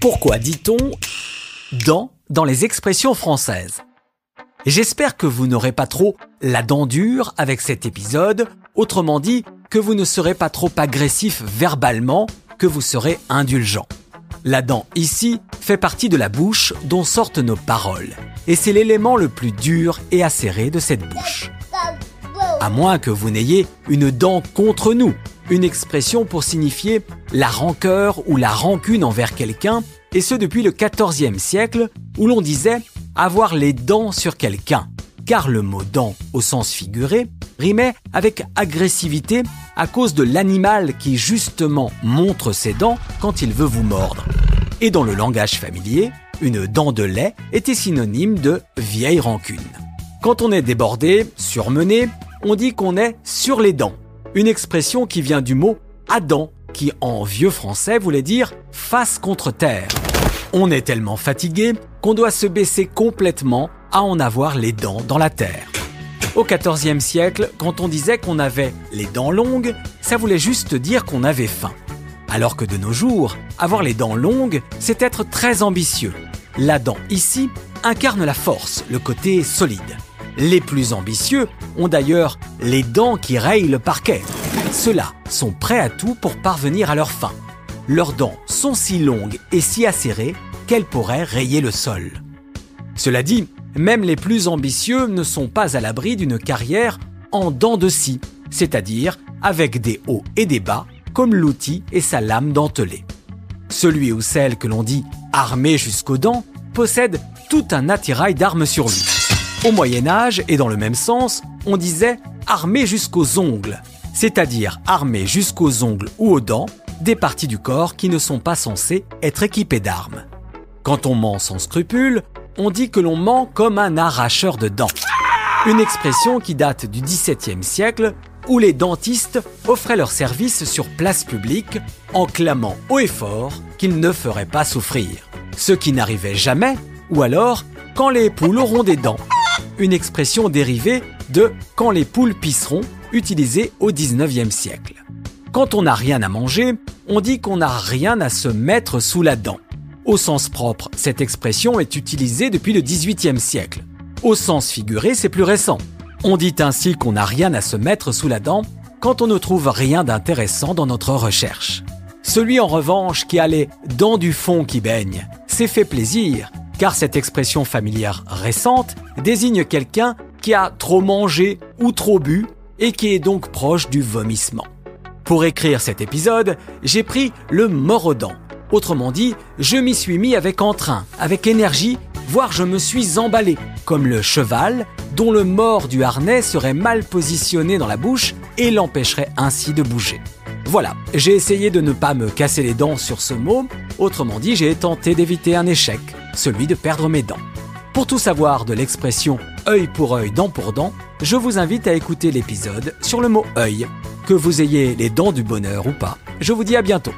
Pourquoi dit-on « dent » dans les expressions françaises? J'espère que vous n'aurez pas trop la dent dure avec cet épisode, autrement dit, que vous ne serez pas trop agressif verbalement, que vous serez indulgent. La dent ici fait partie de la bouche dont sortent nos paroles, et c'est l'élément le plus dur et acéré de cette bouche. À moins que vous n'ayez une dent contre nous, une expression pour signifier la rancœur ou la rancune envers quelqu'un, et ce depuis le XIVe siècle, où l'on disait avoir les dents sur quelqu'un, car le mot dent au sens figuré rimait avec agressivité à cause de l'animal qui justement montre ses dents quand il veut vous mordre. Et dans le langage familier, une dent de lait était synonyme de vieille rancune. Quand on est débordé, surmené, on dit qu'on est sur les dents, une expression qui vient du mot Adam, qui en vieux français voulait dire face contre terre. On est tellement fatigué qu'on doit se baisser complètement à en avoir les dents dans la terre. Au XIVe siècle, quand on disait qu'on avait les dents longues, ça voulait juste dire qu'on avait faim. Alors que de nos jours, avoir les dents longues, c'est être très ambitieux. La dent ici incarne la force, le côté solide. Les plus ambitieux ont d'ailleurs les dents qui rayent le parquet. Ceux-là sont prêts à tout pour parvenir à leur fin. Leurs dents sont si longues et si acérées qu'elles pourraient rayer le sol. Cela dit, même les plus ambitieux ne sont pas à l'abri d'une carrière en dents de scie, c'est-à-dire avec des hauts et des bas, comme l'outil et sa lame dentelée. Celui ou celle que l'on dit armé jusqu'aux dents possède tout un attirail d'armes sur lui. Au Moyen-Âge, et dans le même sens, on disait armé jusqu'aux ongles, c'est-à-dire armé jusqu'aux ongles ou aux dents, des parties du corps qui ne sont pas censées être équipées d'armes. Quand on ment sans scrupule, on dit que l'on ment comme un arracheur de dents. Une expression qui date du XVIIe siècle où les dentistes offraient leurs services sur place publique en clamant haut et fort qu'ils ne feraient pas souffrir. Ce qui n'arrivait jamais, ou alors quand les poules auront des dents. Une expression dérivée de « quand les poules pisseront » utilisée au XIXe siècle. Quand on n'a rien à manger, on dit qu'on n'a rien à se mettre sous la dent. Au sens propre, cette expression est utilisée depuis le XVIIIe siècle. Au sens figuré, c'est plus récent. On dit ainsi qu'on n'a rien à se mettre sous la dent quand on ne trouve rien d'intéressant dans notre recherche. Celui en revanche qui a les dents du fond qui baignent s'est fait plaisir, car cette expression familière récente désigne quelqu'un qui a trop mangé ou trop bu et qui est donc proche du vomissement. Pour écrire cet épisode, j'ai pris le mort aux dents. Autrement dit, je m'y suis mis avec entrain, avec énergie, voire je me suis emballé, comme le cheval dont le mors du harnais serait mal positionné dans la bouche et l'empêcherait ainsi de bouger. Voilà, j'ai essayé de ne pas me casser les dents sur ce mot, autrement dit, j'ai tenté d'éviter un échec, celui de perdre mes dents. Pour tout savoir de l'expression « œil pour œil, dent pour dent », je vous invite à écouter l'épisode sur le mot « œil ». Que vous ayez les dents du bonheur ou pas, je vous dis à bientôt.